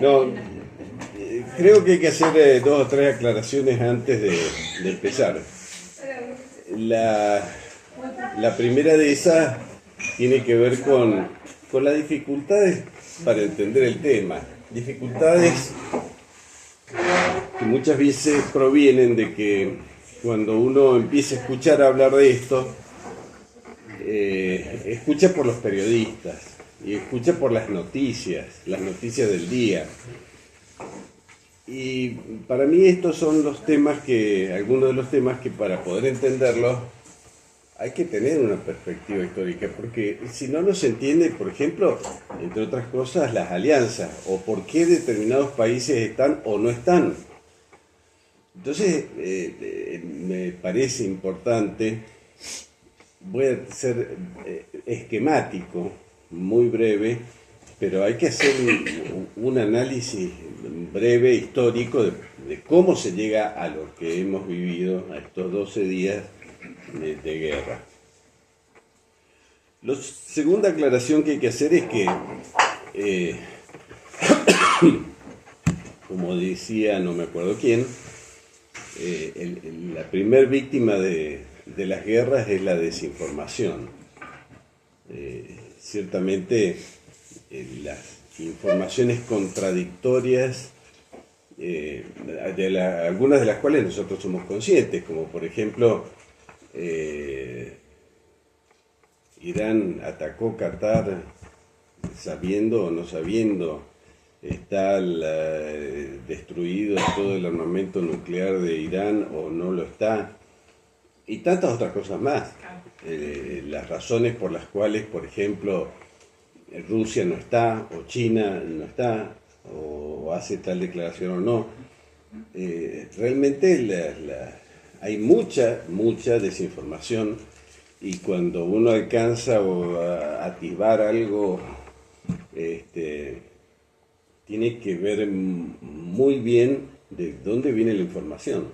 No, creo que hay que hacer dos o tres aclaraciones antes de empezar. La, la primera de esas tiene que ver con las dificultades para entender el tema. Dificultades que muchas veces provienen de que cuando uno empieza a escuchar hablar de esto, escucha por los periodistas y escucha por las noticias del día. Y para mí estos son los temas algunos de los temas que para poder entenderlos hay que tener una perspectiva histórica, porque si no, no se entiende, por ejemplo, entre otras cosas, las alianzas, o por qué determinados países están o no están. Entonces, me parece importante, voy a ser esquemático, muy breve, pero hay que hacer un análisis breve, histórico, de cómo se llega a lo que hemos vivido, a estos 12 días de guerra. La segunda aclaración que hay que hacer es que, como decía, no me acuerdo quién, la primer víctima de las guerras es la desinformación. Ciertamente, las informaciones contradictorias, algunas de las cuales nosotros somos conscientes, como por ejemplo, Irán atacó Qatar sabiendo o no sabiendo, está destruido todo el armamento nuclear de Irán o no lo está, y tantas otras cosas más. Las razones por las cuales, por ejemplo, Rusia no está, o China no está, o hace tal declaración o no. Realmente hay mucha desinformación, y cuando uno alcanza a atisbar algo, tiene que ver muy bien de dónde viene la información,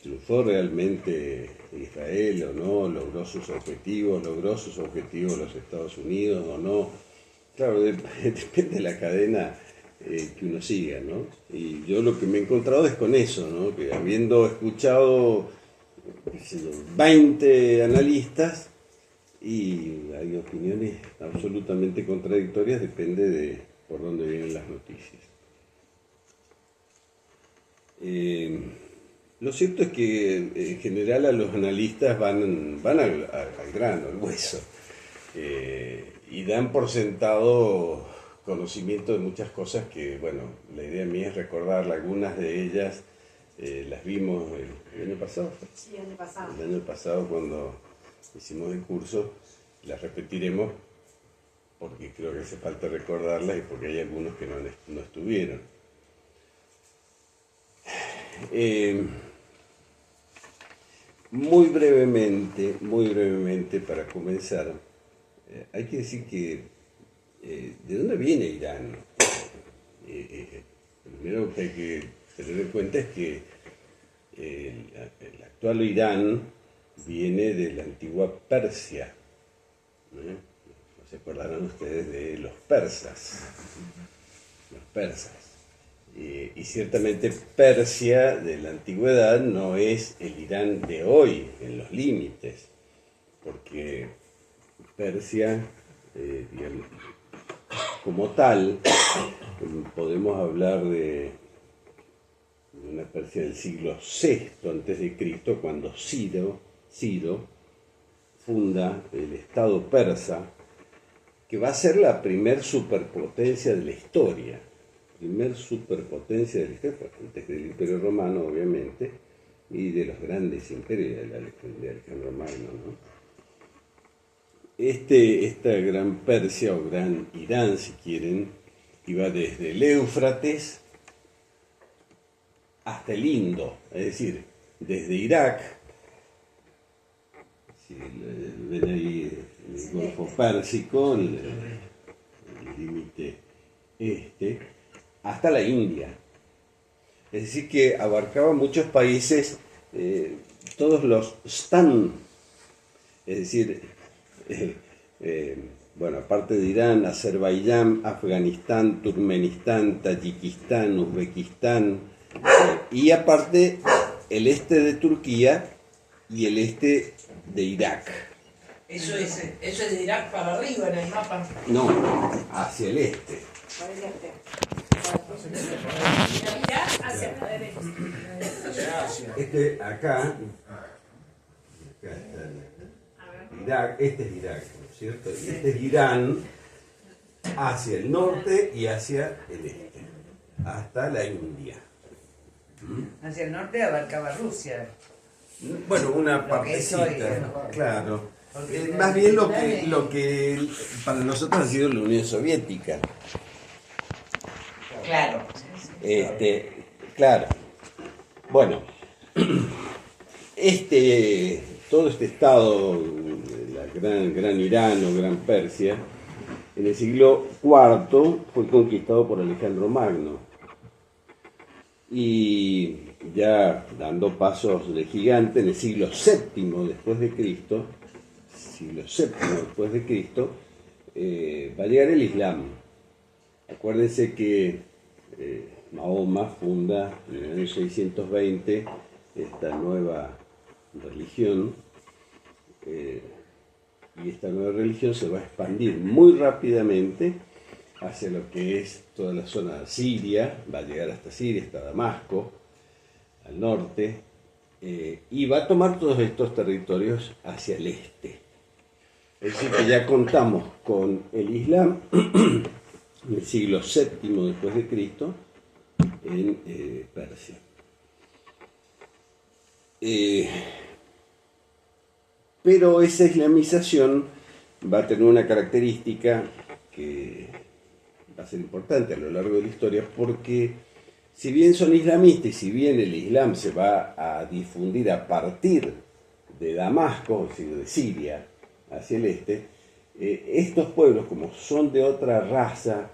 ¿triunfó realmente Israel o no? ¿Logró sus objetivos los Estados Unidos o no? Claro, depende de la cadena que uno siga, ¿no? Y yo lo que me he encontrado es con eso, ¿no? Que habiendo escuchado 20 analistas, y hay opiniones absolutamente contradictorias, depende de por dónde vienen las noticias. Lo cierto es que en general a los analistas van al grano, al hueso, y dan por sentado conocimiento de muchas cosas que, bueno, la idea mía es recordar algunas de ellas. Las vimos el año pasado. Sí, el año pasado. El año pasado, cuando hicimos el curso, las repetiremos porque creo que hace falta recordarlas y porque hay algunos que no estuvieron. Muy brevemente para comenzar, hay que decir que ¿de dónde viene Irán? Primero que hay que tener en cuenta es que el actual Irán viene de la antigua Persia. ¿No se acordarán ustedes de los persas? Los persas. Y ciertamente Persia de la antigüedad no es el Irán de hoy en los límites, porque Persia, digamos, como tal, podemos hablar de una Persia del siglo VI a.C., cuando Ciro funda el Estado persa, que va a ser la primer superpotencia de la historia. Antes del Imperio Romano, obviamente, y de los grandes imperios de Alejandro Magno, ¿no? Esta gran Persia, o gran Irán, si quieren, iba desde el Éufrates hasta el Indo, es decir, desde Irak, si ven ahí el Golfo Pérsico, el límite hasta la India. Es decir, que abarcaba muchos países, todos los stan, es decir, bueno, aparte de Irán, Azerbaiyán, Afganistán, Turkmenistán, Tayikistán, Uzbekistán, y aparte el este de Turquía y el este de Irak. Eso es de Irak para arriba en el mapa. No, hacia el este. Para el este. Irak hacia la derecha. Este acá está Irak, este es Irak, ¿no es cierto? Y este es Irán hacia el norte y hacia el este, hasta la India. Hacia el norte abarcaba Rusia. Bueno, una Lo que es hoy, partecita, ¿no? claro. Porque Más bien lo que para nosotros ha sido la Unión Soviética. Claro. Claro. Bueno, todo este estado, la gran Irán o Gran Persia, en el siglo IV fue conquistado por Alejandro Magno. Y ya dando pasos de gigante, en el siglo VII después de Cristo, va a llegar el Islam. Acuérdense que Mahoma funda en el año 620 esta nueva religión, y esta nueva religión se va a expandir muy rápidamente hacia lo que es toda la zona de Siria, va a llegar hasta Siria, hasta Damasco, al norte, y va a tomar todos estos territorios hacia el este. Es decir, que ya contamos con el Islam en el siglo VII después de Cristo en Persia. Pero esa islamización va a tener una característica que va a ser importante a lo largo de la historia, porque si bien son islamistas y si bien el Islam se va a difundir a partir de Damasco, es decir, de Siria, hacia el este, estos pueblos, como son de otra raza,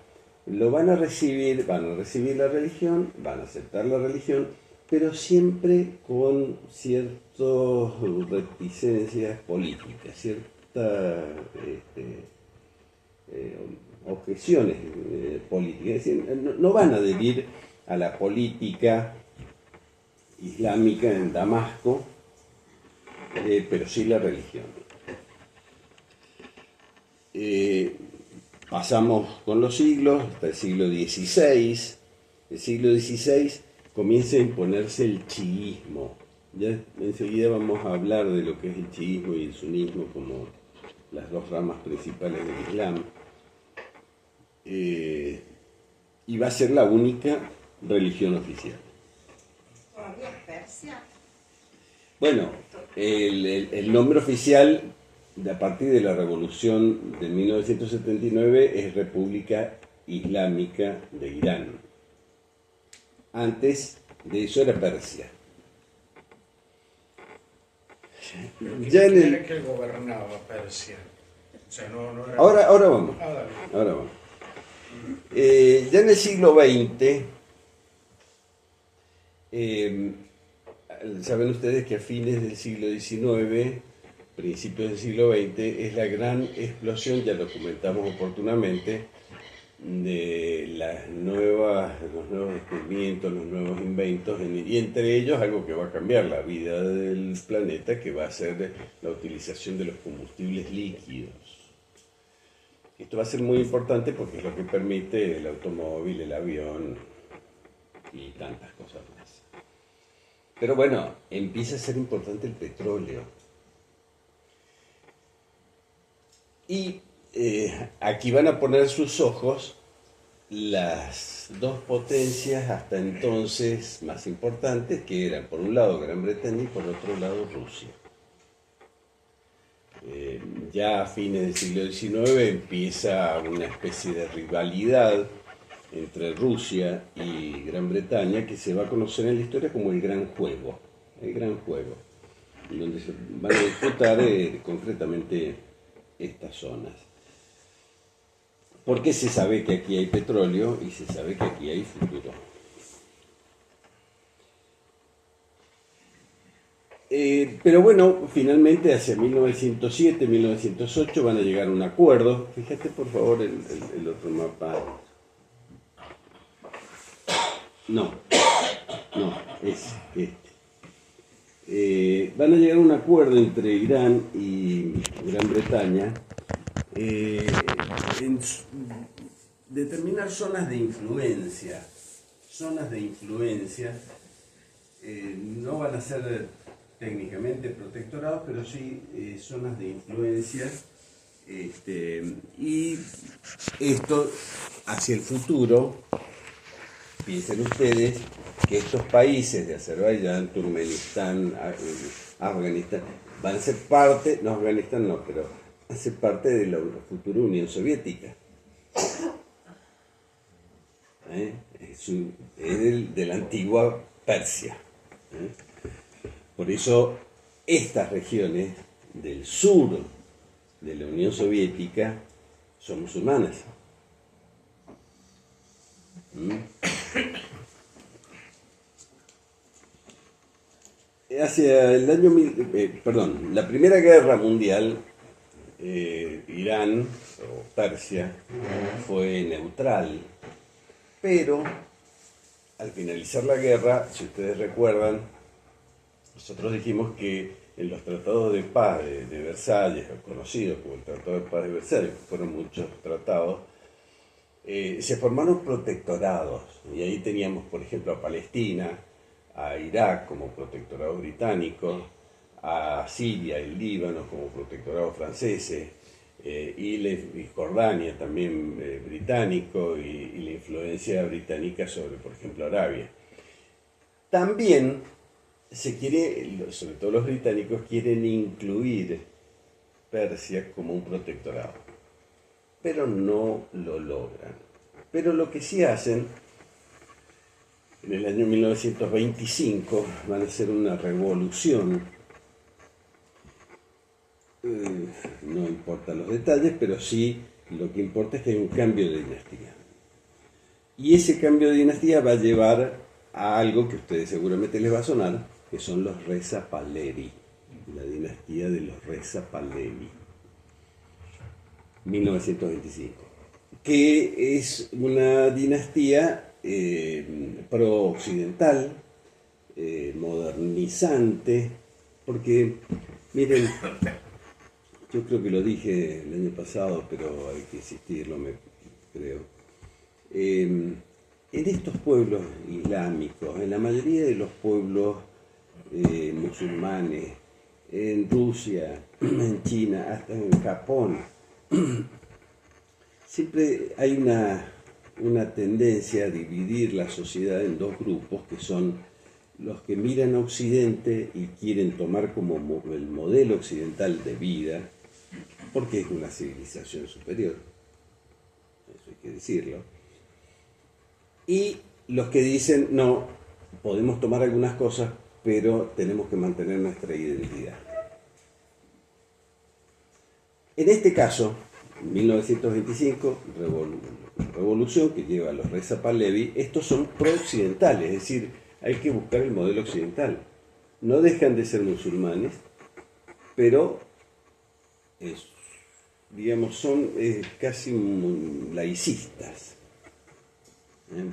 van a recibir la religión, van a aceptar la religión, pero siempre con ciertas reticencias políticas, ciertas objeciones políticas. Es decir, no van a adherir a la política islámica en Damasco, pero sí la religión. Pasamos con los siglos, hasta el siglo XVI. El siglo XVI comienza a imponerse el chiismo. Ya enseguida vamos a hablar de lo que es el chiismo y el sunismo como las dos ramas principales del Islam. Y va a ser la única religión oficial. ¿Todavía es Persia? Bueno, el nombre oficial a partir de la revolución de 1979 es República Islámica de Irán. Antes de eso era Persia. Ya en que gobernaba Persia. O sea, no era... Ahora vamos. Dale. Ahora vamos. Ya en el siglo XX, saben ustedes que a fines del siglo XIX, principios del siglo XX, es la gran explosión, ya lo comentamos oportunamente, de los nuevos descubrimientos, los nuevos inventos, y entre ellos algo que va a cambiar la vida del planeta, que va a ser la utilización de los combustibles líquidos. Esto va a ser muy importante porque es lo que permite el automóvil, el avión y tantas cosas más. Pero bueno, empieza a ser importante el petróleo. Y aquí van a poner sus ojos las dos potencias hasta entonces más importantes, que eran por un lado Gran Bretaña y por otro lado Rusia. Ya a fines del siglo XIX empieza una especie de rivalidad entre Rusia y Gran Bretaña que se va a conocer en la historia como el Gran Juego, donde se van a disputar concretamente estas zonas. Porque se sabe que aquí hay petróleo y se sabe que aquí hay futuro. Pero bueno, finalmente hacia 1907, 1908 van a llegar a un acuerdo. Fíjate por favor el otro mapa. No, es este. Van a llegar a un acuerdo entre Irán y Gran Bretaña en determinar zonas de influencia. Zonas de influencia no van a ser técnicamente protectorados, pero sí zonas de influencia. Y esto hacia el futuro, piensen ustedes que estos países de Azerbaiyán, Turkmenistán, Afganistán, van a ser parte, no Afganistán no, pero van a ser parte de la futura Unión Soviética. Es de la antigua Persia. Por eso estas regiones del sur de la Unión Soviética son musulmanas. Hacia el año, la Primera Guerra Mundial, Irán o Persia fue neutral, pero al finalizar la guerra, si ustedes recuerdan, nosotros dijimos que en los tratados de paz de Versalles, conocidos como el Tratado de Paz de Versalles, que fueron muchos tratados, se formaron protectorados, y ahí teníamos, por ejemplo, a Palestina, a Irak como protectorado británico, a Siria y Líbano como protectorado franceses, y Jordania también británico, y la influencia británica sobre, por ejemplo, Arabia. También se quiere, sobre todo los británicos, quieren incluir Persia como un protectorado, pero no lo logran. Pero lo que sí hacen, en el año 1925 van a hacer una revolución, no importan los detalles, pero sí lo que importa es que hay un cambio de dinastía. Y ese cambio de dinastía va a llevar a algo que a ustedes seguramente les va a sonar, que son los Reza Pahlavi, la dinastía de los Reza Pahlavi, 1925, que es una dinastía pro-occidental, modernizante, porque, miren, yo creo que lo dije el año pasado, pero hay que insistirlo, creo. En estos pueblos islámicos, en la mayoría de los pueblos musulmanes, en Rusia, en China, hasta en Japón, siempre hay una tendencia a dividir la sociedad en dos grupos, que son los que miran a Occidente y quieren tomar como el modelo occidental de vida, porque es una civilización superior, eso hay que decirlo, y los que dicen, no, podemos tomar algunas cosas, pero tenemos que mantener nuestra identidad. En este caso, 1925, revolución que lleva a los Reza Pahlavi, estos son pro-occidentales, es decir, hay que buscar el modelo occidental. No dejan de ser musulmanes, pero son casi laicistas,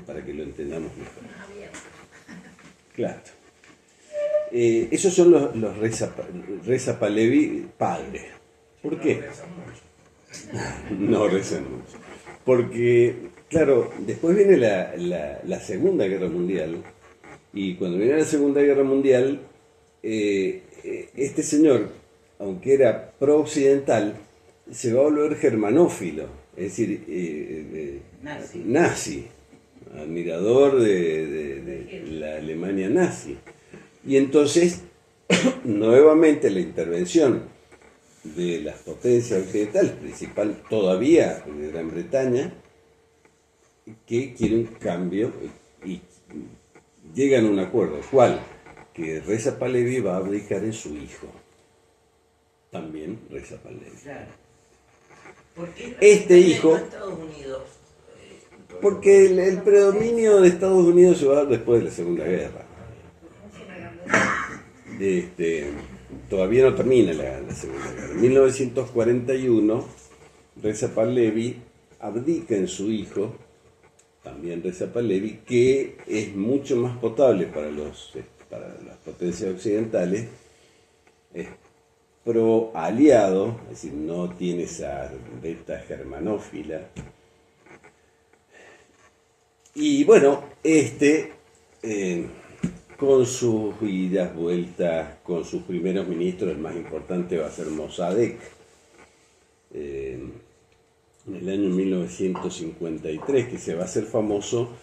para que lo entendamos mejor. Claro. Esos son los Reza Pahlavi padres. ¿Por qué? No rezan mucho. Porque, claro, después viene la Segunda Guerra Mundial, y cuando viene la Segunda Guerra Mundial, este señor, aunque era pro-occidental, se va a volver germanófilo, es decir, nazi, admirador de la Alemania nazi. Y entonces, nuevamente la intervención de las potencias occidentales, principal todavía de Gran Bretaña, que quiere un cambio y llegan a un acuerdo. ¿Cuál? Que Reza Pahlavi va a abdicar en su hijo. También Reza Pahlavi. Claro. ¿Por qué Este hijo, Estados Unidos? porque el predominio de Estados Unidos se va a dar después de la Segunda Guerra. todavía no termina la Segunda Guerra. En 1941, Reza Pahlavi abdica en su hijo, también Reza Pahlavi, que es mucho más potable para las potencias occidentales, es pro aliado, es decir, no tiene esa beta germanófila. Y bueno, con sus idas, vueltas, con sus primeros ministros, el más importante va a ser Mossadegh, en el año 1953, que se va a hacer famoso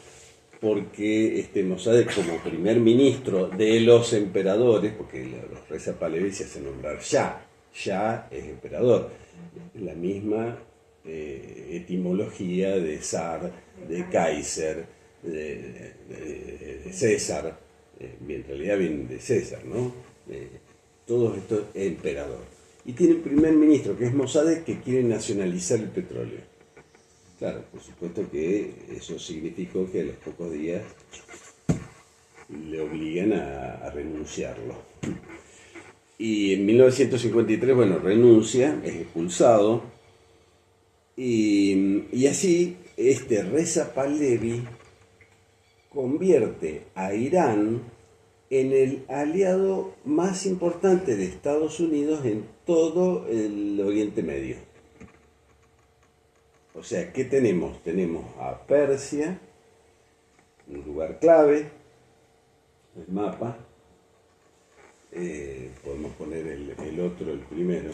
porque Mossadegh, como primer ministro de los emperadores, porque los Reza Pahlavi se hacen nombrar Shah es emperador, la misma etimología de zar, de Kaiser, de César, en realidad vienen de César, ¿no? Todo esto es emperador. Y tiene un primer ministro, que es Mossadegh, que quiere nacionalizar el petróleo. Claro, por supuesto que eso significó que a los pocos días le obligan a renunciarlo. Y en 1953, bueno, renuncia, es expulsado, y así Reza Pahlavi convierte a Irán en el aliado más importante de Estados Unidos en todo el Oriente Medio. O sea, ¿qué tenemos? Tenemos a Persia, un lugar clave, el mapa. Podemos poner el otro, el primero.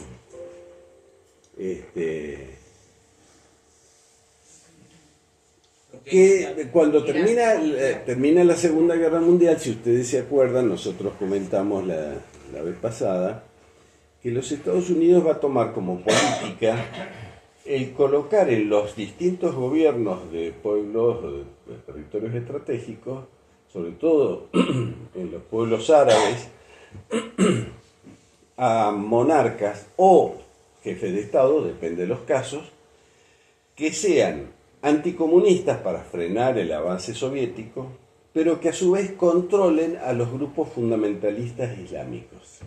Que cuando termina la Segunda Guerra Mundial, si ustedes se acuerdan, nosotros comentamos la vez pasada, que los Estados Unidos va a tomar como política el colocar en los distintos gobiernos de pueblos, de territorios estratégicos, sobre todo en los pueblos árabes, a monarcas o jefes de Estado, depende de los casos, que sean anticomunistas para frenar el avance soviético, pero que a su vez controlen a los grupos fundamentalistas islámicos.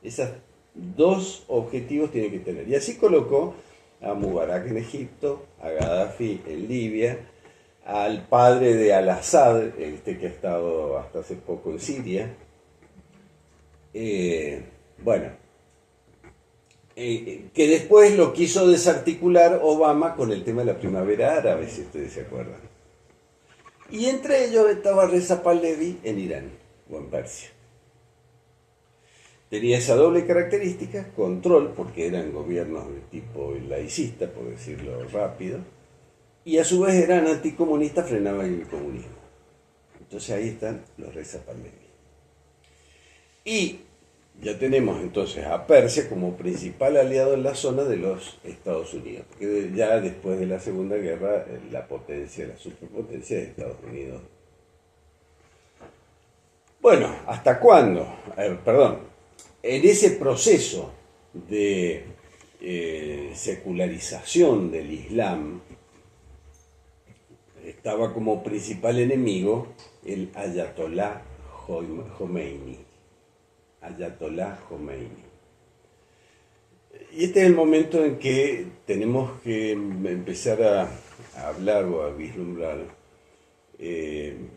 Esos dos objetivos tienen que tener. Y así colocó a Mubarak en Egipto, a Gaddafi en Libia, al padre de Al-Assad, que ha estado hasta hace poco en Siria. Que después lo quiso desarticular Obama con el tema de la primavera árabe, si ustedes se acuerdan. Y entre ellos estaba Reza Pahlavi en Irán o en Persia. Tenía esa doble característica, control, porque eran gobiernos de tipo laicista, por decirlo rápido, y a su vez eran anticomunistas, frenaban el comunismo. Entonces ahí están los Reza Pahlavi. Y ya tenemos entonces a Persia como principal aliado en la zona de los Estados Unidos, que ya después de la Segunda Guerra la superpotencia de Estados Unidos. Bueno, ¿hasta cuándo? En ese proceso de secularización del Islam estaba como principal enemigo el Ayatollah Khomeini. Y este es el momento en que tenemos que empezar a hablar o a vislumbrar,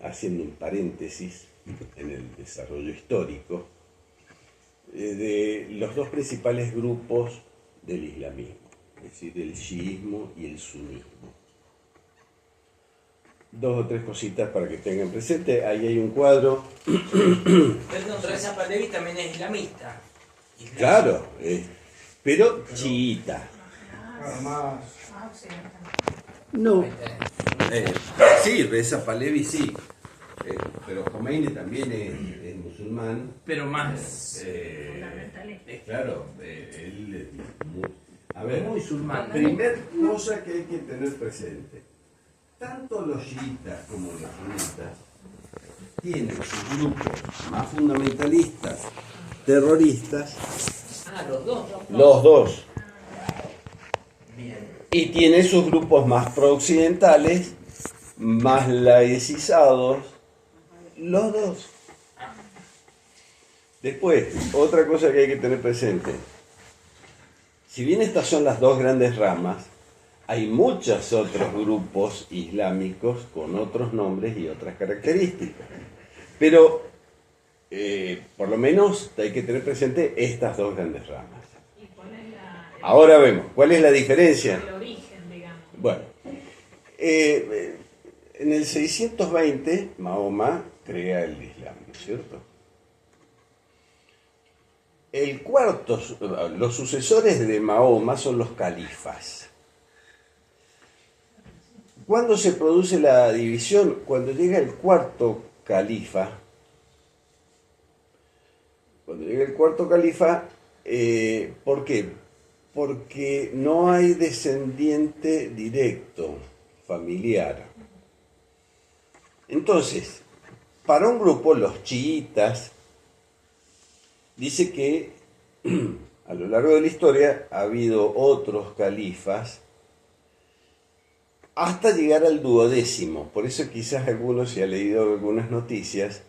haciendo un paréntesis en el desarrollo histórico, de los dos principales grupos del islamismo, es decir, el chiismo y el sunismo. Dos o tres cositas para que tengan presente. Ahí hay un cuadro. Perdón, Reza Pahlavi también es islamista. Claro, pero chiita. Más. No. Sí, Reza Pahlavi sí. Pero Khomeini también es musulmán. Pero más. Claro, él es muy musulmán. Primer cosa que hay que tener presente. Tanto los chiitas como los sunitas tienen sus grupos más fundamentalistas, terroristas. Los dos. Los dos. Bien. Y tiene sus grupos más pro-occidentales, más laicizados, los dos. Después, otra cosa que hay que tener presente. Si bien estas son las dos grandes ramas, hay muchos otros grupos islámicos con otros nombres y otras características. Pero, por lo menos, hay que tener presente estas dos grandes ramas. ¿Y cuál es Ahora vemos, ¿cuál es la diferencia? el origen, digamos? Bueno, en el 620 Mahoma crea el Islam, ¿no es cierto? Los sucesores de Mahoma son los califas. ¿Cuándo se produce la división? Cuando llega el cuarto califa. Cuando llega el cuarto califa, ¿por qué? Porque no hay descendiente directo, familiar. Entonces, para un grupo, los chiitas, dice que a lo largo de la historia ha habido otros califas hasta llegar al 12º. Por eso quizás algunos, si ha leído algunas noticias,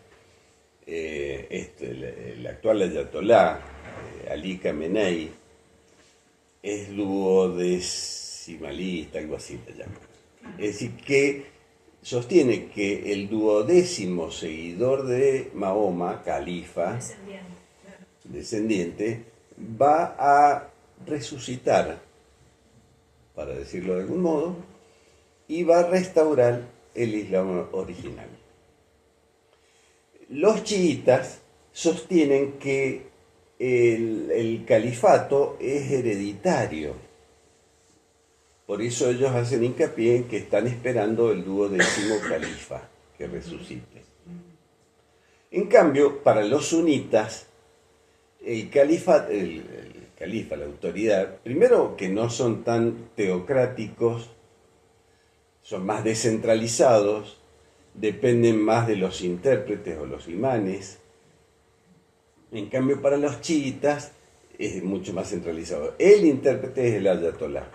el actual ayatolá, Ali Khamenei, es duodecimalista, algo así le llaman. Es decir, que sostiene que el 12º seguidor de Mahoma, califa, descendiente, va a resucitar, para decirlo de algún modo, y va a restaurar el Islam original. Los chiitas sostienen que el califato es hereditario. Por eso ellos hacen hincapié en que están esperando el 12º califa que resucite. En cambio, para los sunitas, el califa, la autoridad, primero que no son tan teocráticos, son más descentralizados, dependen más de los intérpretes o los imanes. En cambio, para los chiitas es mucho más centralizado. El intérprete es el ayatolá.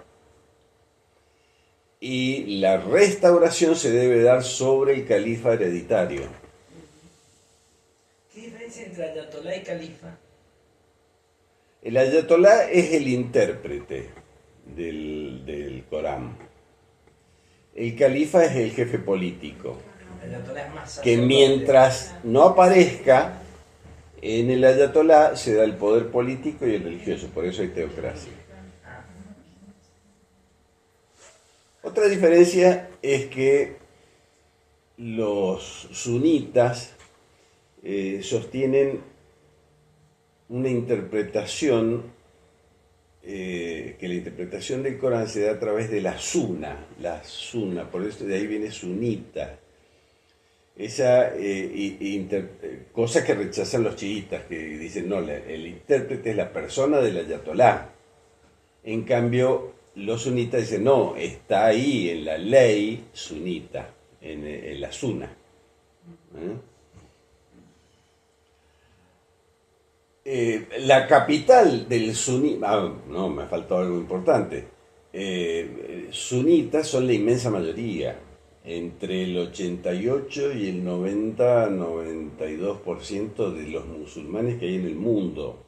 Y la restauración se debe dar sobre el califa hereditario. ¿Qué diferencia entre ayatolá y califa? El ayatolá es el intérprete del Corán. El califa es el jefe político, Ayatolá es más que sacerdote. mientras no aparezca, en el ayatolá se da el poder político y el religioso, por eso hay teocracia. Otra diferencia es que los sunitas sostienen una interpretación, que la interpretación del Corán se da a través de la suna, por eso de ahí viene sunita. Esa cosa que rechazan los chiitas, que dicen, no, el intérprete es la persona del ayatolá. En cambio, los sunitas dicen, no, está ahí en la ley sunita, en la suna. La capital del sunismo, no, me faltó algo importante. Sunitas son la inmensa mayoría, entre el 88 y el 92% de los musulmanes que hay en el mundo.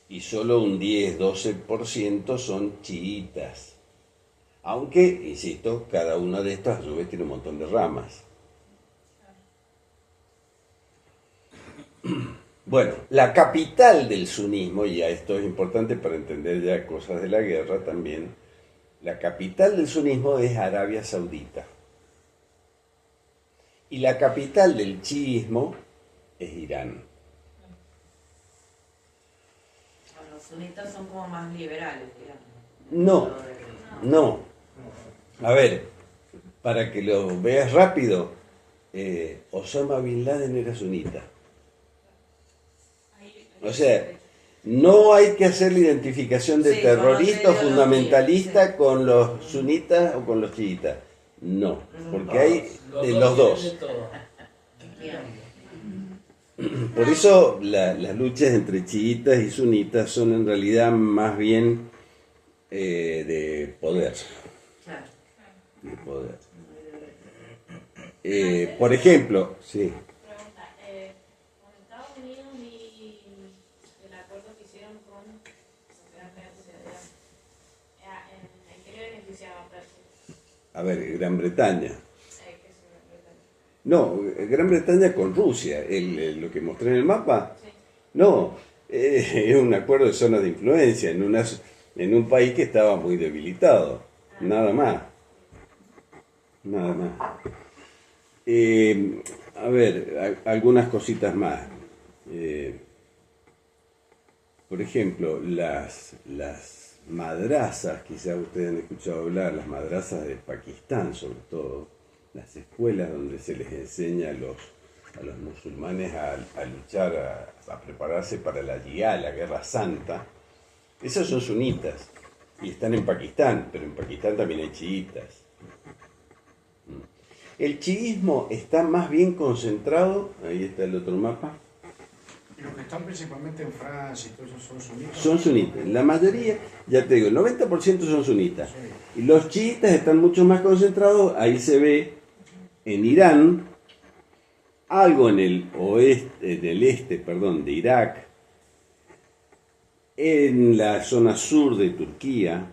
Y solo un 10-12% son chiitas. Aunque, insisto, cada una de estas a su vez tiene un montón de ramas. Bueno, la capital del sunismo, y ya esto es importante para entender ya cosas de la guerra también, la capital del sunismo es Arabia Saudita. Y la capital del chiismo es Irán. Los sunitas son como más liberales, digamos. No. A ver, para que lo veas rápido, Osama Bin Laden era sunita. O sea, no hay que hacer la identificación de Sí, terrorista o con los fundamentalista sí. con los sunitas o con los chiitas. No, porque hay de los dos. De todo. Por eso las luchas entre chiitas y sunitas son en realidad más bien de poder. Claro. De poder. Por ejemplo, sí. Pregunta, con Estados Unidos A ver, Gran Bretaña. No, Gran Bretaña con Rusia, lo que mostré en el mapa. No, es un acuerdo de zona de influencia en un país que estaba muy debilitado. Nada más. Nada más. A ver, algunas cositas más. Por ejemplo, las madrazas, quizás ustedes han escuchado hablar, las madrazas de Pakistán sobre todo, las escuelas donde se les enseña a los musulmanes a luchar, a prepararse para la jihad, la guerra santa, esos son sunitas y están en Pakistán, pero en Pakistán también hay chiitas. El chiismo está más bien concentrado, ahí está el otro mapa. Y los que están principalmente en Francia y todo eso son sunitas. Son sunitas. La mayoría, ya te digo, el 90% son sunitas. Y los chiitas están mucho más concentrados, ahí se ve en Irán, algo en el este de Irak, en la zona sur de Turquía,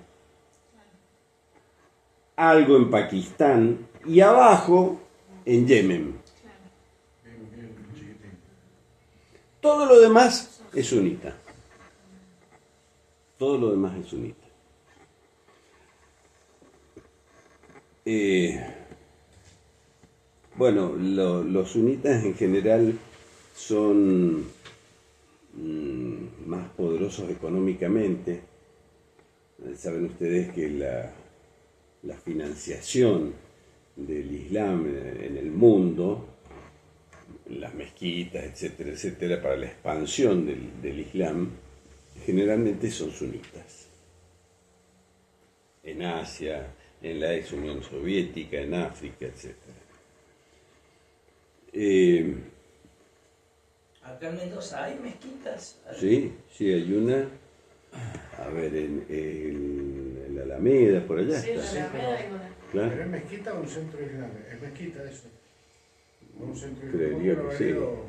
algo en Pakistán y abajo en Yemen. Todo lo demás es sunita. Todo lo demás es sunita. Bueno, los sunitas en general son más poderosos económicamente. Saben ustedes que la financiación del Islam en el mundo, las mezquitas, etcétera, etcétera, para la expansión del Islam, generalmente son sunitas. En Asia, en la ex Unión Soviética, en África, etcétera. Acá en Mendoza hay mezquitas. Sí, hay una, a ver, en la Alameda, por allá Sí, está. la Alameda hay una. Claro. ¿Pero es mezquita o un centro islámico? Es mezquita eso. Un centro Creería islámico.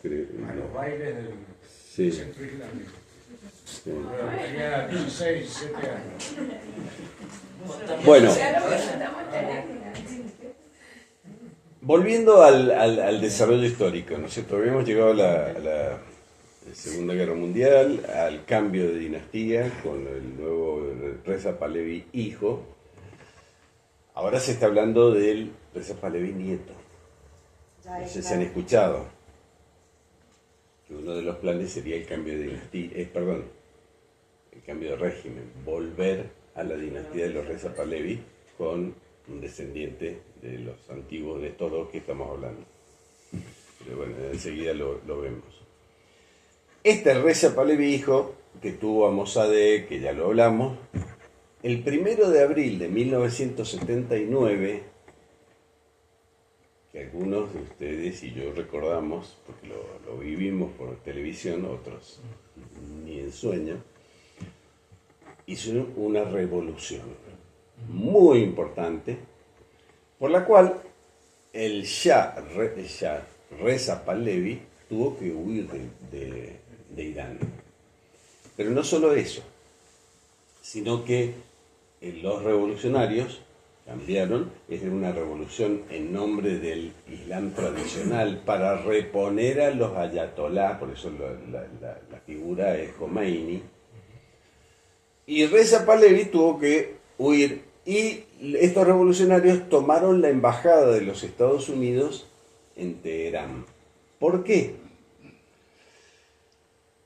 que sí. A los bailes del Sí. centro islámico. Sí. Pero tenía 16, 17 años. Bueno, volviendo al desarrollo histórico, ¿no es cierto? Habíamos llegado a la Segunda Guerra Mundial, al cambio de dinastía con el nuevo Reza Pahlavi hijo. Ahora se está hablando del Reza Pahlavi nieto. No sé si han escuchado que uno de los planes sería el cambio de dinastía, el cambio de régimen, volver a la dinastía de los Reza Pahlavi con un descendiente de los antiguos, de estos dos que estamos hablando. Pero bueno, enseguida lo vemos. Este Reza Pahlavi hijo, que tuvo a Mossadegh, que ya lo hablamos, el 1 de abril de 1979, que algunos de ustedes y yo recordamos, porque lo vivimos por televisión, otros ni en sueño, hizo una revolución muy importante, por la cual el Shah Reza Pahlavi tuvo que huir de Irán. Pero no solo eso, sino que los revolucionarios cambiaron, es una revolución en nombre del Islam tradicional para reponer a los ayatolá, por eso la figura es Khomeini. Y Reza Pahlavi tuvo que huir y estos revolucionarios tomaron la embajada de los Estados Unidos en Teherán. ¿Por qué?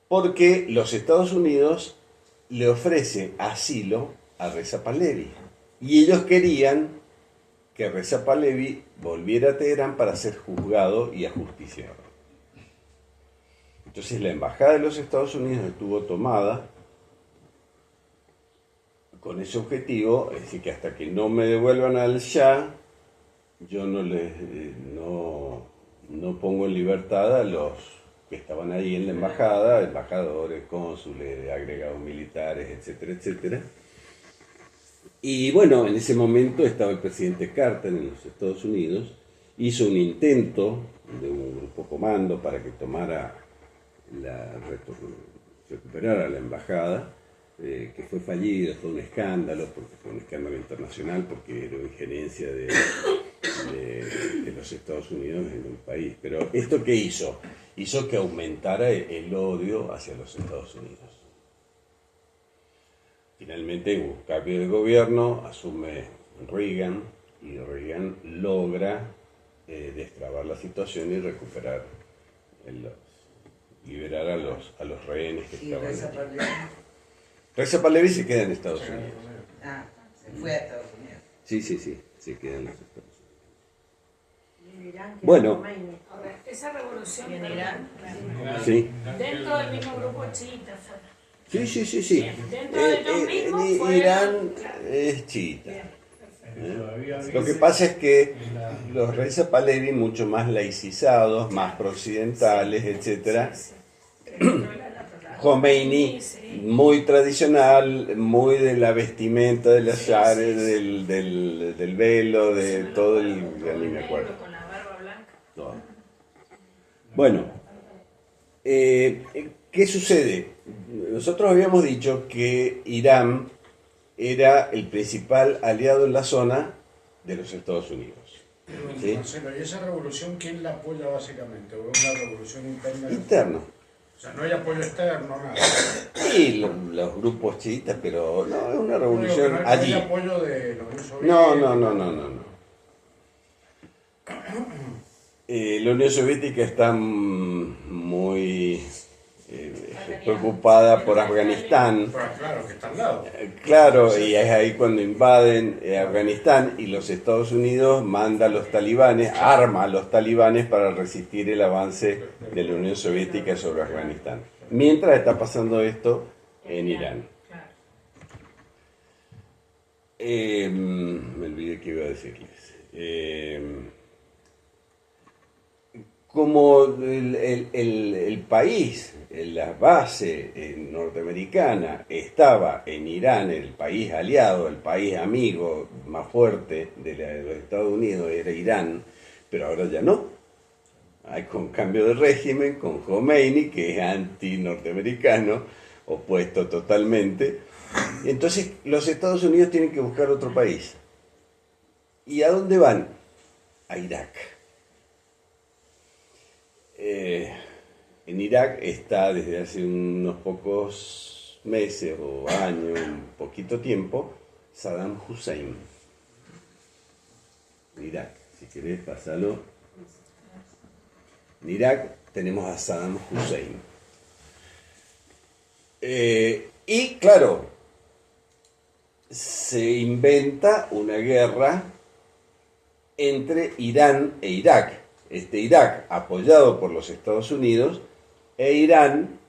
Porque los Estados Unidos le ofrecen asilo a Reza Pahlavi y ellos querían que Reza Pahlavi volviera a Teherán para ser juzgado y ajusticiado. Entonces la embajada de los Estados Unidos estuvo tomada con ese objetivo, es decir, que hasta que no me devuelvan al Shah, yo no pongo en libertad a los que estaban ahí en la embajada, embajadores, cónsules, agregados militares, etcétera, etcétera. Y bueno, en ese momento estaba el presidente Carter en los Estados Unidos, hizo un intento de un grupo comando para que recuperara la embajada. que fue fallido, fue un escándalo, porque fue un escándalo internacional, porque era una injerencia de los Estados Unidos en un país. Pero ¿esto qué hizo? Hizo que aumentara el odio hacia los Estados Unidos. Finalmente hubo un cambio de gobierno, asume Reagan, y Reagan logra destrabar la situación y recuperar, liberar a los rehenes que Y estaban Reza allí. Pahlavi. Reza Pahlavi se queda en Estados Unidos. Ah, se fue a Estados Unidos. Sí, se queda en los Estados Unidos. En Irán, que Bueno. Khomeini. Ahora, esa revolución ¿Y en Irán? Sí, dentro del mismo grupo chiita. sí. Dentro de ellos mismos fue- Irán es chiita. Lo que pasa es que los Reza Pahlavi, mucho más laicizados, más prooccidentales, etcétera. Khomeini, muy tradicional, muy de la vestimenta, de las llaves, del velo, de todo el... Ya ni me acuerdo. Con la barba blanca. Todo. Bueno, ¿qué sucede? Nosotros habíamos dicho que Irán era el principal aliado en la zona de los Estados Unidos. ¿Sí? Marcelo, ¿y esa revolución quién la apoya básicamente? ¿O es una revolución interna? Interno. O sea, no hay apoyo externo, nada. Sí, los grupos chiitas, pero no, es una revolución No hay allí. apoyo de la Unión Soviética. No. La Unión Soviética está muy preocupada por Afganistán. Pero claro, que está al lado. Claro, y es ahí cuando invaden Afganistán y los Estados Unidos manda a los talibanes, arma a los talibanes para resistir el avance de la Unión Soviética sobre Afganistán. Mientras está pasando esto en Irán. Claro. Me olvidé qué iba a decirles. Como el país, la base norteamericana estaba en Irán, el país aliado, el país amigo más fuerte de los Estados Unidos era Irán, pero ahora ya no. Hay con cambio de régimen, con Khomeini, que es anti-norteamericano, opuesto totalmente. Entonces los Estados Unidos tienen que buscar otro país. ¿Y a dónde van? A Irak. En Irak está desde hace unos pocos meses o años, un poquito tiempo, Saddam Hussein. En Irak, si querés pasarlo. En Irak tenemos a Saddam Hussein. Y claro, se inventa una guerra entre Irán e Irak. Irak apoyado por los Estados Unidos e Irán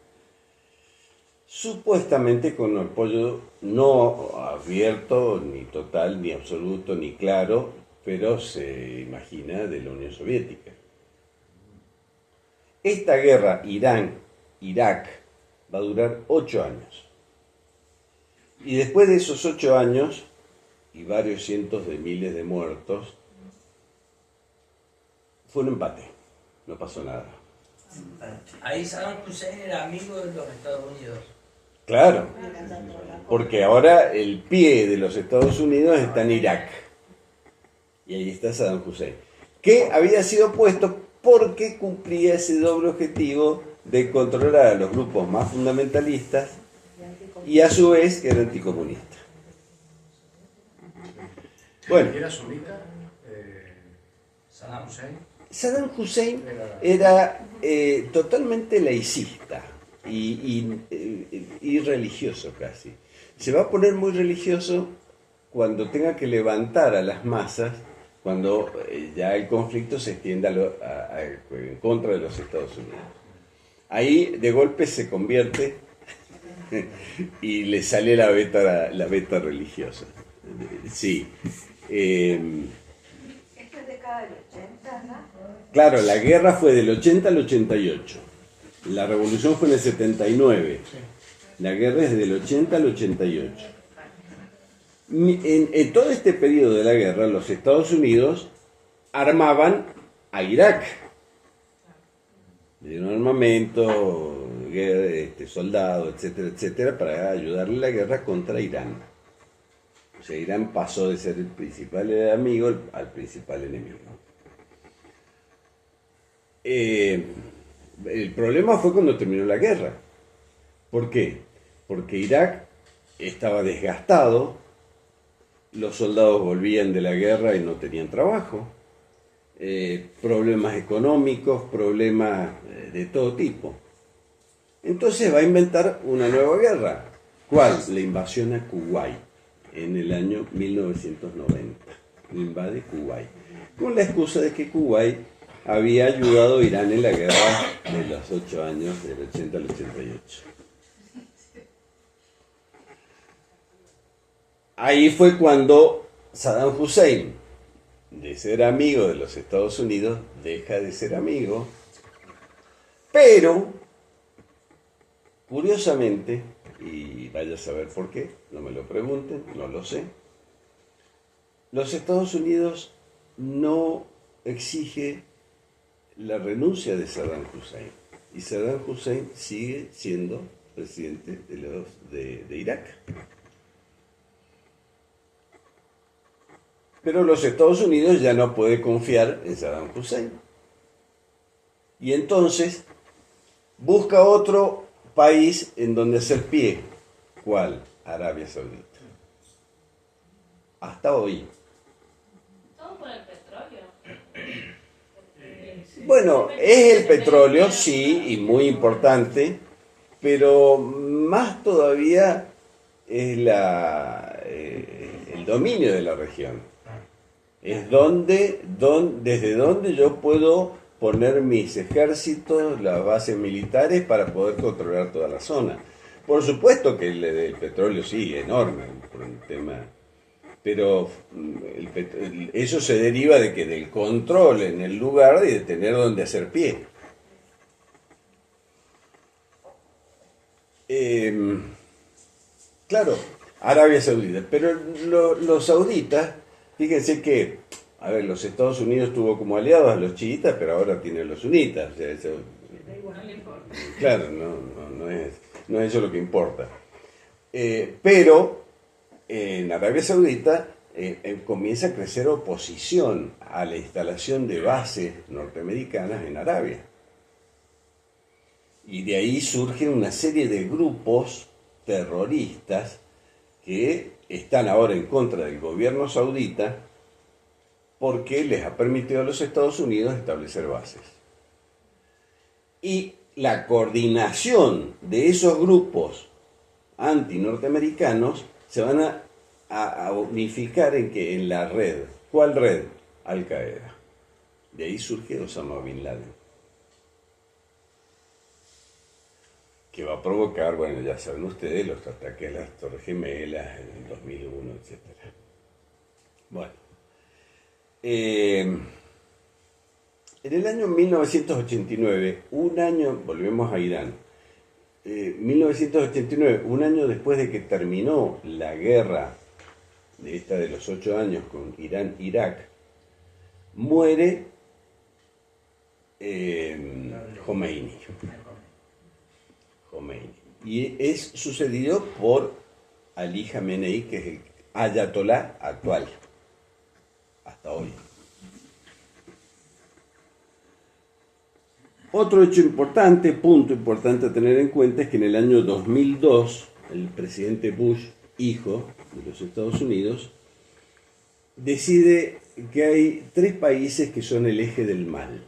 supuestamente con apoyo no abierto, ni total, ni absoluto, ni claro, pero se imagina de la Unión Soviética. Esta guerra Irán-Irak va a durar 8 años. Y después de esos 8 años y varios cientos de miles de muertos, fue un empate, no pasó nada. Ahí Saddam Hussein era amigo de los Estados Unidos. Claro, porque ahora el pie de los Estados Unidos está en Irak. Y ahí está Saddam Hussein, que había sido puesto porque cumplía ese doble objetivo de controlar a los grupos más fundamentalistas y a su vez era anticomunista. Bueno, ¿Y era sunita? Saddam Hussein. Saddam Hussein era totalmente laicista y religioso casi. Se va a poner muy religioso cuando tenga que levantar a las masas, cuando ya el conflicto se extienda en contra de los Estados Unidos. Ahí de golpe se convierte y le sale la beta religiosa. Sí. Esto es década del 80, ¿no? Claro, la guerra fue del 80 al 88. La revolución fue en el 79. La guerra es del 80 al 88. En todo este periodo de la guerra, los Estados Unidos armaban a Irak. Le dieron armamento, soldados, etcétera, etcétera, para ayudarle en la guerra contra Irán. O sea, Irán pasó de ser el principal amigo al principal enemigo. El problema fue cuando terminó la guerra. ¿Por qué? Porque Irak estaba desgastado, los soldados volvían de la guerra y no tenían trabajo, problemas económicos, problemas de todo tipo. Entonces va a inventar una nueva guerra. ¿Cuál? La invasión a Kuwait en el año 1990. Invade Kuwait, con la excusa de que Kuwait había ayudado a Irán en la guerra de los 8 años, del 80 al 88. Ahí fue cuando Saddam Hussein, de ser amigo de los Estados Unidos, deja de ser amigo, pero, curiosamente, y vaya a saber por qué, no me lo pregunten, no lo sé, los Estados Unidos no exige la renuncia de Saddam Hussein, y Saddam Hussein sigue siendo presidente de Irak. Pero los Estados Unidos ya no puede confiar en Saddam Hussein. Y entonces busca otro país en donde hacer pie. ¿Cuál? Arabia Saudita. Hasta hoy. Todo por el petróleo. Bueno, es el petróleo, sí, y muy importante, pero más todavía es el dominio de la región. Es desde donde yo puedo poner mis ejércitos, las bases militares para poder controlar toda la zona. Por supuesto que el petróleo sí, enorme, por un tema, pero eso se deriva de que del control en el lugar y de tener donde hacer pie. Claro, Arabia Saudita, pero los sauditas, fíjense que, a ver, los Estados Unidos tuvo como aliados a los chiitas, pero ahora tiene a los sunitas. O sea, eso, claro, no es eso lo que importa. Pero en Arabia Saudita comienza a crecer oposición a la instalación de bases norteamericanas en Arabia. Y de ahí surgen una serie de grupos terroristas que están ahora en contra del gobierno saudita porque les ha permitido a los Estados Unidos establecer bases. Y la coordinación de esos grupos anti-norteamericanos se van a unificar en la red. ¿Cuál red? Al Qaeda. De ahí surge Osama Bin Laden, que va a provocar, bueno, ya saben ustedes, los ataques a las Torres Gemelas en el 2001, etc. Bueno, en el año 1989, volvemos a Irán, 1989, un año después de que terminó la guerra de los 8 años con Irán-Irak, muere Khomeini. Y es sucedido por Ali Khamenei, que es el ayatolá actual, hasta hoy. Otro hecho importante, punto importante a tener en cuenta, es que en el año 2002, el presidente Bush, hijo de los Estados Unidos, decide que hay 3 países que son el eje del mal.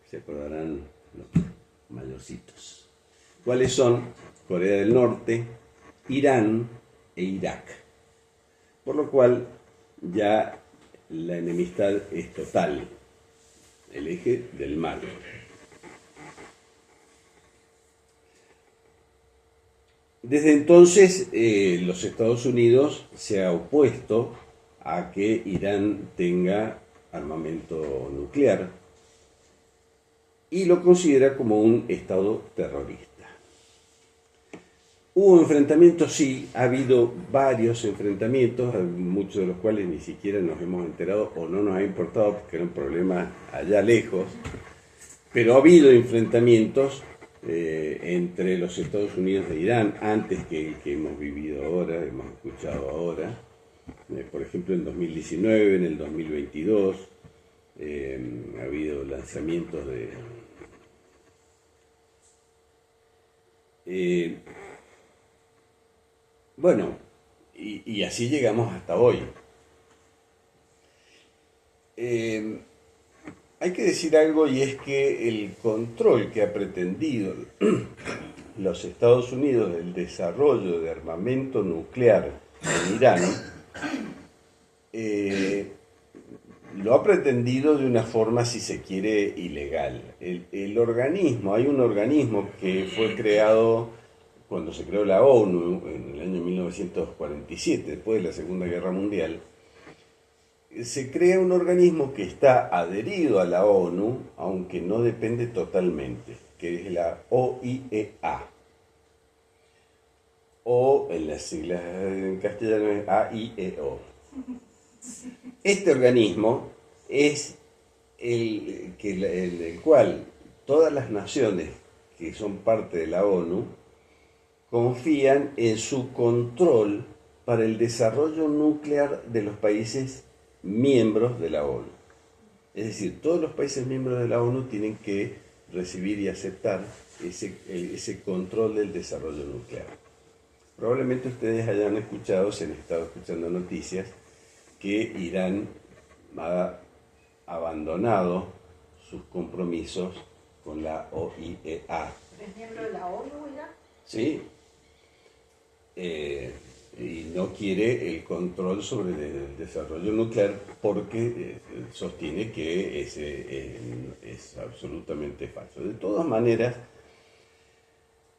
Se acordarán los mayorcitos. ¿Cuáles son? Corea del Norte, Irán e Irak. Por lo cual ya la enemistad es total, el eje del mal. Desde entonces los Estados Unidos se ha opuesto a que Irán tenga armamento nuclear y lo considera como un estado terrorista. Hubo enfrentamientos, sí, ha habido varios enfrentamientos, muchos de los cuales ni siquiera nos hemos enterado o no nos ha importado porque era un problema allá lejos, pero ha habido enfrentamientos entre los Estados Unidos e Irán, antes que el que hemos vivido ahora, hemos escuchado ahora. Por ejemplo, en 2019, en el 2022, ha habido lanzamientos de... bueno, y así llegamos hasta hoy. Hay que decir algo, y es que el control que ha pretendido los Estados Unidos del desarrollo de armamento nuclear en Irán lo ha pretendido de una forma, si se quiere, ilegal. Hay un organismo que fue creado cuando se creó la ONU en el año 1947, después de la Segunda Guerra Mundial. Se crea un organismo que está adherido a la ONU, aunque no depende totalmente, que es la OIEA. O en las siglas en castellano es AIEO. Este organismo es en el cual todas las naciones que son parte de la ONU confían en su control para el desarrollo nuclear de los países miembros de la ONU. Es decir, todos los países miembros de la ONU tienen que recibir y aceptar ese control del desarrollo nuclear. Probablemente ustedes hayan escuchado, se han estado escuchando noticias, que Irán ha abandonado sus compromisos con la OIEA. ¿Es miembro de la ONU, Irán? Sí. Y no quiere el control sobre el desarrollo nuclear porque sostiene que es absolutamente falso. De todas maneras,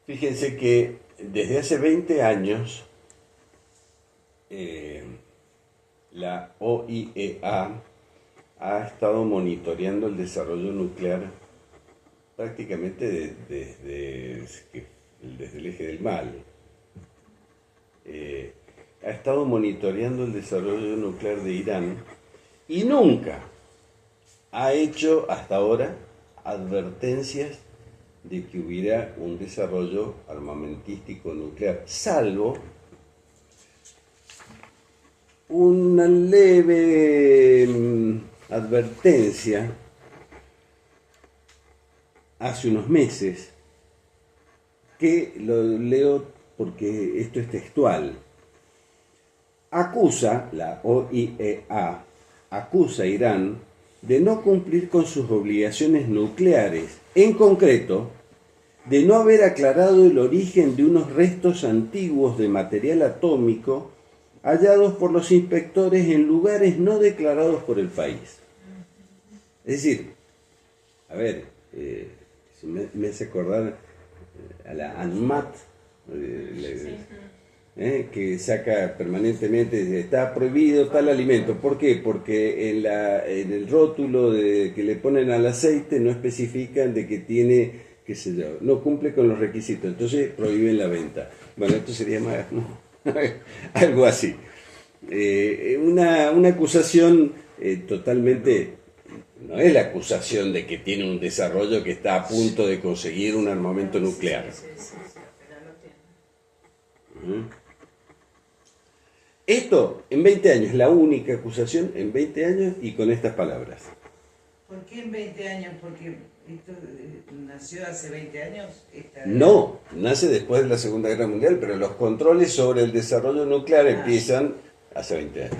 fíjense que desde hace 20 años la OIEA ha estado monitoreando el desarrollo nuclear prácticamente desde el eje del mal. Ha estado monitoreando el desarrollo nuclear de Irán y nunca ha hecho hasta ahora advertencias de que hubiera un desarrollo armamentístico nuclear, salvo una leve advertencia hace unos meses, que lo leo porque esto es textual. La OIEA acusa a Irán de no cumplir con sus obligaciones nucleares, en concreto, de no haber aclarado el origen de unos restos antiguos de material atómico hallados por los inspectores en lugares no declarados por el país. Es decir, a ver, me hace acordar a la ANMAT, que saca permanentemente, está prohibido tal alimento. ¿Por qué? Porque en el rótulo que le ponen al aceite no especifican de que tiene, qué sé yo, no cumple con los requisitos, entonces prohíben la venta. Bueno, esto sería más algo así. Una acusación totalmente, no es la acusación de que tiene un desarrollo que está a punto de conseguir un armamento nuclear. Esto en 20 años, la única acusación en 20 años y con estas palabras. ¿Por qué en 20 años? Porque esto nació hace 20 años. No, nace después de la Segunda Guerra Mundial, pero los controles sobre el desarrollo nuclear empiezan hace 20 años.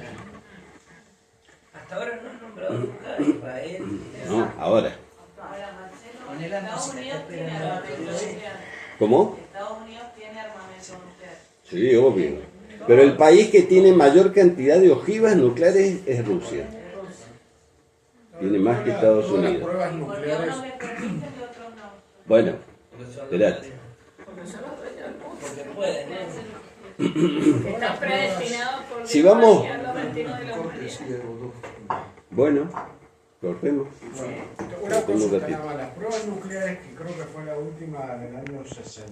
Hasta ahora no han nombrado nunca a Israel. No, ahora. Ahora, Marcelo, Poné la Estados música, Unidos está tiene esperando. armamento nuclear. ¿Cómo? Estados Unidos tiene armamento nuclear. Sí, obvio. Pero el país que tiene mayor cantidad de ojivas nucleares es Rusia. Tiene más que Estados Todas las Unidos. pruebas Porque nucleares, unos le permiten y otros no. Bueno, Porque son esperate. Porque son los dueños del mundo. Porque pueden, ¿eh? Está predestinado por Si Dios vamos- hacia los destinos de la humanidad. Bueno, cortemos. una consulta nada más, las pruebas nucleares, que creo que fue la última del año 60.